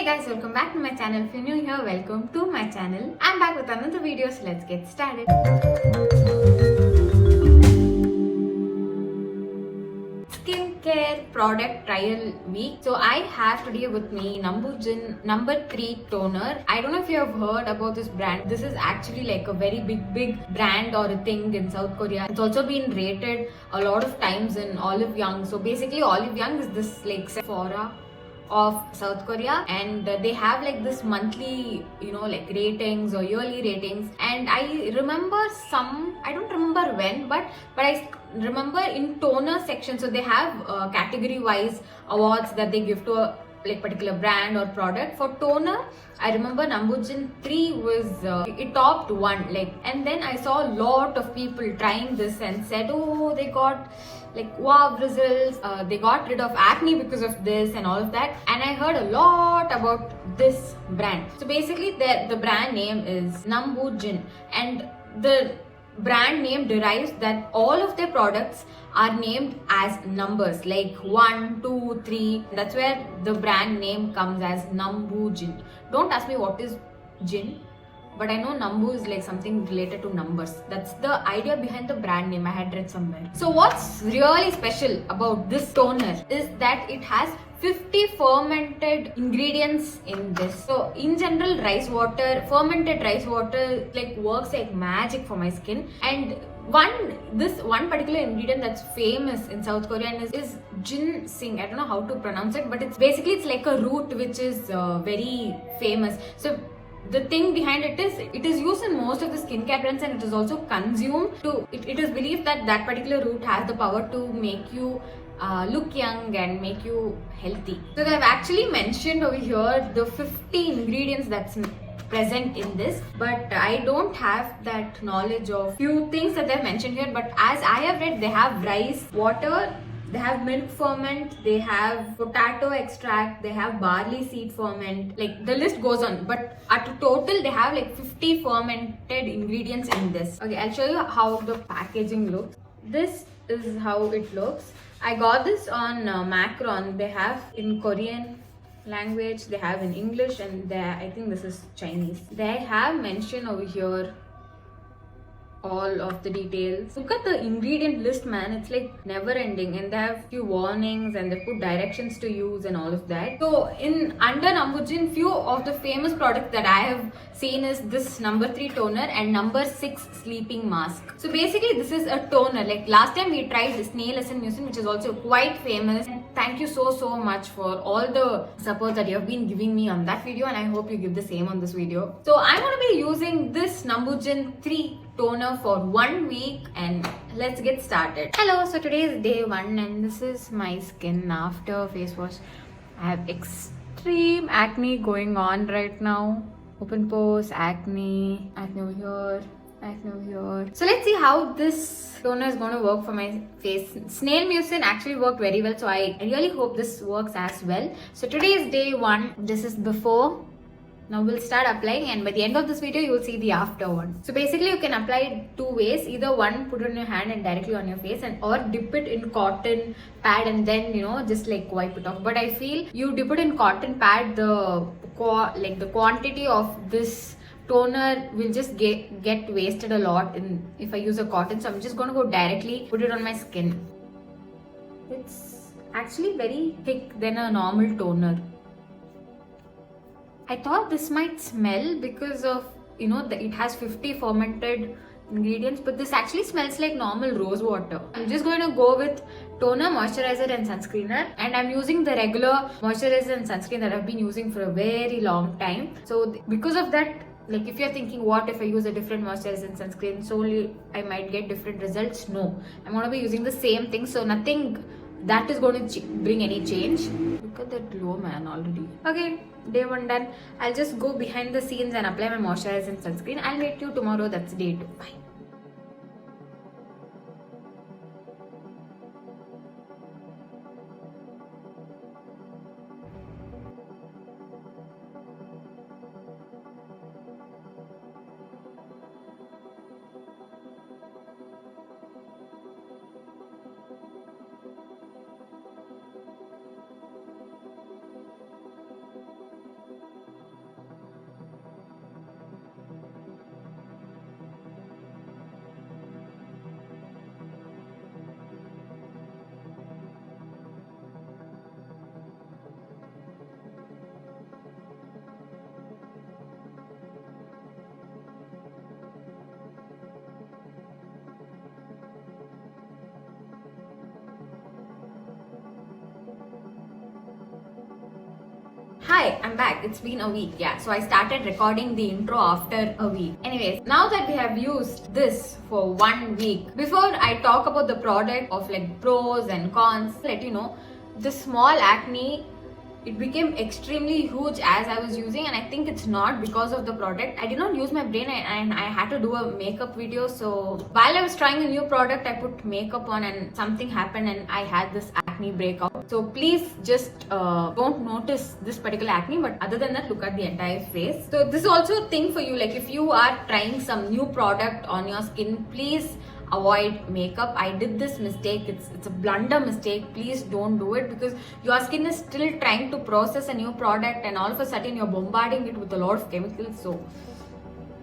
Hey guys, welcome back to my channel. If you're new here, welcome to my channel. I'm back with another video, so let's get started. Skincare product trial week. So I have today with me Numbuzin No. 3 toner. I don't know if you have heard about this brand. This is actually like a very big brand or a thing in South Korea. It's also been rated a lot of times in Olive Young. So basically Olive Young is this like Sephora of South Korea, and they have like this monthly like ratings or yearly ratings. And I remember I don't remember when, but I remember in toner section, so they have category wise awards that they give to a like particular brand or product. For toner, I remember Numbuzin 3 was it topped one, like, and then I saw a lot of people trying this and said, oh, they got like wow results, they got rid of acne because of this and all of that. And I heard a lot about this brand. So basically the brand name is Numbuzin, and the brand name derives that all of their products are named as numbers, like 1, 2, 3. That's where the brand name comes as Numbuzin. Don't ask me what is gin, but I know Nambu is like something related to numbers. That's the idea behind the brand name, I had read somewhere. So what's really special about this toner is that it has 50 fermented ingredients in this. So in general, fermented rice water like works like magic for my skin. And this one particular ingredient that's famous in South Korea is ginseng. I don't know how to pronounce it, but it's like a root which is very famous. So the thing behind it is used in most of the skincare brands, and it is also consumed to it is believed that that particular root has the power to make you look young and make you healthy. So they've actually mentioned over here the 50 ingredients that's present in this, but I don't have that knowledge of few things that they've mentioned here. But as I have read, they have rice water, they have milk ferment, they have potato extract, they have barley seed ferment, like the list goes on. But at a total, they have like 50 fermented ingredients in this. Okay, I'll show you how the packaging looks. This is how it looks. I got this on Maccaron. They have in Korean language, they have in English, and I think this is Chinese. They have mentioned over here all of the details. Look at the ingredient list, man. It's like never ending, and they have few warnings and they put directions to use and all of that. So in under Numbuzin, few of the famous products that I have seen is this No. 3 toner and No. 6 sleeping mask. So basically this is a toner. Like last time we tried this Numbuzin, which is also quite famous. And thank you so much for all the support that you have been giving me on that video, and I hope you give the same on this video. So I'm going to be using this Numbuzin 3 toner for 1 week, and let's get started. Hello, so today is day 1 and this is my skin after face wash. I have extreme acne going on right now. Open pores, acne over here, acne over here. So let's see how this toner is going to work for my face. Numbuzin actually worked very well, so I really hope this works as well. So today is day 1. This is before. Now we'll start applying, and by the end of this video you will see the after one. So basically you can apply it 2 ways. Either one, put it on your hand and directly on your face, or dip it in cotton pad and then just like wipe it off. But I feel you dip it in cotton pad, the quantity of this toner will just get wasted a lot if I use a cotton. So I'm just going to go directly put it on my skin. It's actually very thick than a normal toner. I thought this might smell because of it has 50 fermented ingredients, but this actually smells like normal rose water. I'm just going to go with toner, moisturizer and sunscreener, and I'm using the regular moisturizer and sunscreen that I've been using for a very long time. So because of that, like if you're thinking what if I use a different moisturizer and sunscreen, solely I might get different results. No, I'm going to be using the same thing, so nothing that is going to bring any change. Look at that glow, man, already. Okay, day 1 done. I'll just go behind the scenes and apply my moisturizer and sunscreen. I'll meet you tomorrow. That's day 2. Bye. Hi, I'm back. It's been a week. Yeah, so I started recording the intro after a week. Anyways, now that we have used this for 1 week, before I talk about the product of like pros and cons, let you know, the small acne, it became extremely huge as I was using, and I think it's not because of the product. I did not use my brain and I had to do a makeup video. So while I was trying a new product, I put makeup on and something happened and I had this acne breakout. So please just don't notice this particular acne, but other than that, look at the entire face. So this is also a thing for you, like if you are trying some new product on your skin, please avoid makeup. I did this mistake. It's a blunder mistake. Please don't do it, because your skin is still trying to process a new product and all of a sudden you're bombarding it with a lot of chemicals. So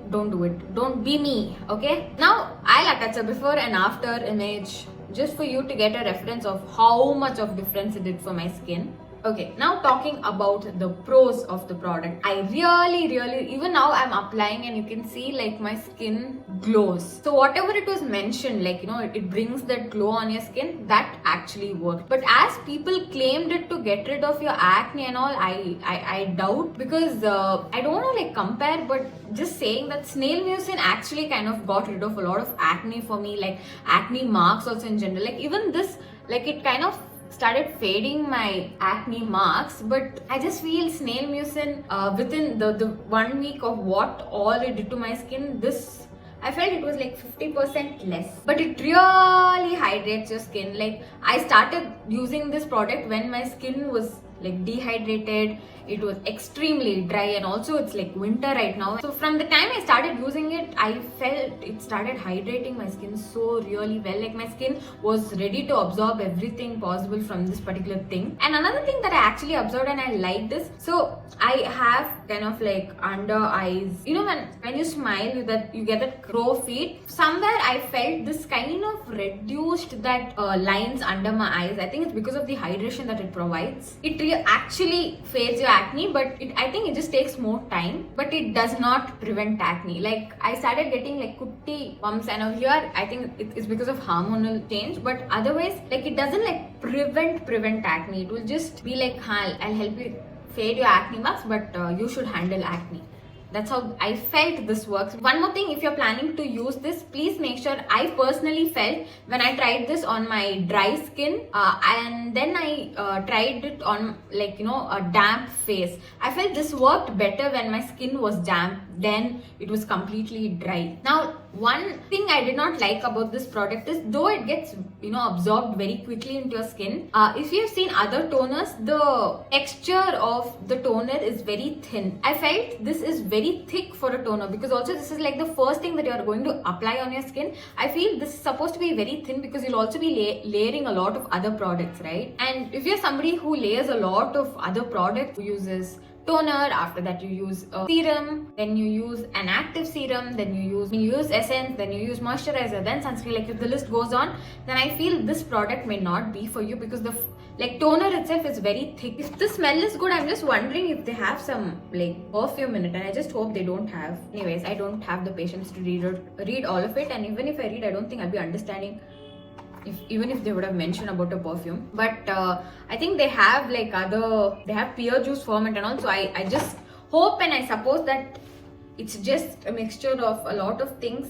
don't do it. Don't be me. Okay, now I'll attach a before and after image just for you to get a reference of how much of difference it did for my skin. Okay, now talking about the pros of the product. I really, even now I'm applying and you can see like my skin glows. So whatever it was mentioned, like, you know, it brings that glow on your skin, that actually worked. But as people claimed it to get rid of your acne and all, I doubt, because I don't want to like compare, but just saying that snail mucin actually kind of got rid of a lot of acne for me, like acne marks also in general. Like even this, like it kind of started fading my acne marks, but I just feel snail mucin within the 1 week of what all it did to my skin, this I felt it was like 50% less, but it really hydrates your skin. Like I started using this product when my skin was like dehydrated, it was extremely dry, and also it's like winter right now. So from the time I started using it, I felt it started hydrating my skin so really well. Like my skin was ready to absorb everything possible from this particular thing. And another thing that I actually observed and I liked is, so I have kind of like under eyes, you know, when you smile, you get that crow feet. Somewhere I felt this kind of reduced that lines under my eyes. I think it's because of the hydration that it provides. It actually fades your acne, but I think it just takes more time, but it does not prevent acne. Like I started getting like kutti bumps, and over here I think it's because of hormonal change, but otherwise like it doesn't like prevent acne. It will just be like, I'll help you fade your acne marks, but you should handle acne. That's how I felt this works. One more thing, if you're planning to use this, please make sure, I personally felt when I tried this on my dry skin and then I tried it on like, you know, a damp face. I felt this worked better when my skin was damp than it was completely dry. Now, one thing I did not like about this product is, though it gets, you know, absorbed very quickly into your skin, if you've seen other toners, the texture of the toner is very thin. I felt this is very thick for a toner, because also this is like the first thing that you are going to apply on your skin. I feel this is supposed to be very thin because you'll also be layering a lot of other products, right? And if you're somebody who layers a lot of other products, who uses toner, after that you use a serum, then you use an active serum, then you use essence, then you use moisturizer, then sunscreen, like if the list goes on, then I feel this product may not be for you, because the like toner itself is very thick. If the smell is good, I'm just wondering if they have some like perfume in it, and I just hope they don't have. Anyways, I don't have the patience to read all of it, and even if I read, I don't think I'll be understanding even if they would have mentioned about a perfume. But I think they have like they have pear juice ferment and all. So I just hope and I suppose that it's just a mixture of a lot of things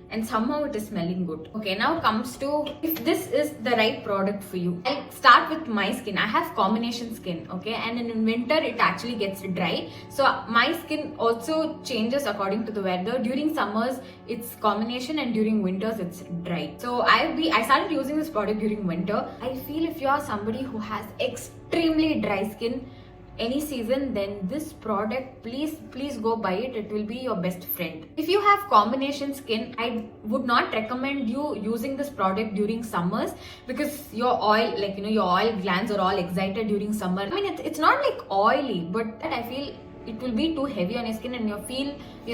and somehow it is smelling good. Okay, now comes to if this is the right product for you. I'll start with my skin. I have combination skin, okay, and in winter it actually gets dry. So my skin also changes according to the weather. During summers it's combination and during winters it's dry. So I started using this product during winter. I feel if you are somebody who has extremely dry skin any season, then this product, please go buy it. It will be your best friend. If you have combination skin, I would not recommend you using this product during summers, because your oil, like, you know, your oil glands are all excited during summer. I mean, it's not like oily, but I feel it will be too heavy on your skin and your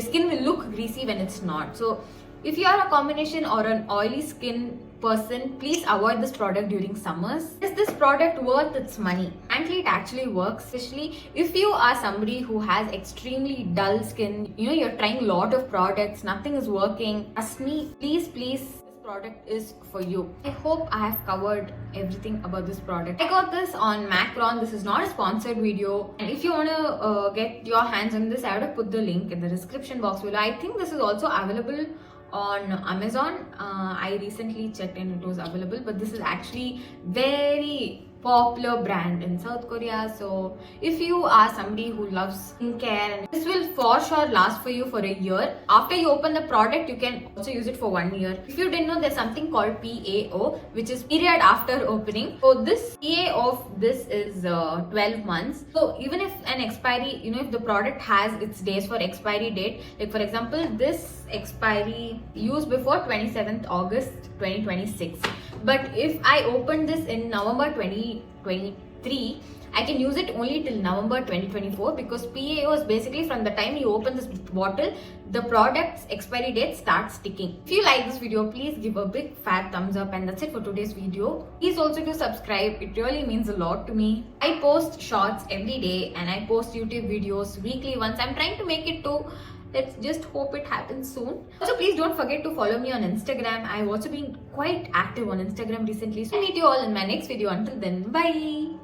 skin will look greasy when it's not. So if you are a combination or an oily skin person, please avoid this product during summers. Is this product worth its money? Frankly, it actually works, especially if you are somebody who has extremely dull skin. You know, you're trying a lot of products, nothing is working. Trust me, please, this product is for you. I hope I have covered everything about this product. I got this on Maccaron. This is not a sponsored video, and if you want to get your hands on this, I would have put the link in the description box below. I think this is also available on Amazon. I recently checked and it was available, but this is actually very popular brand in South Korea. So if you are somebody who loves skincare, and this will for sure last for you for a year. After you open the product, you can also use it for 1 year. If you didn't know, there's something called PAO, which is period after opening. So this PAO of this is 12 months. So even if an expiry, if the product has its days for expiry date, like for example, this expiry used before 27th August 2026. But if I open this in November 2023, I can use it only till November 2024, because PAO is basically from the time you open this bottle, the product's expiry date starts ticking. If you like this video, please give a big fat thumbs up, and that's it for today's video. Please also do subscribe. It really means a lot to me. I post shorts every day and I post YouTube videos weekly once. I'm trying to make it to, let's just hope it happens soon. Also, please don't forget to follow me on Instagram. I've also been quite active on Instagram recently. So I'll meet you all in my next video. Until then, bye.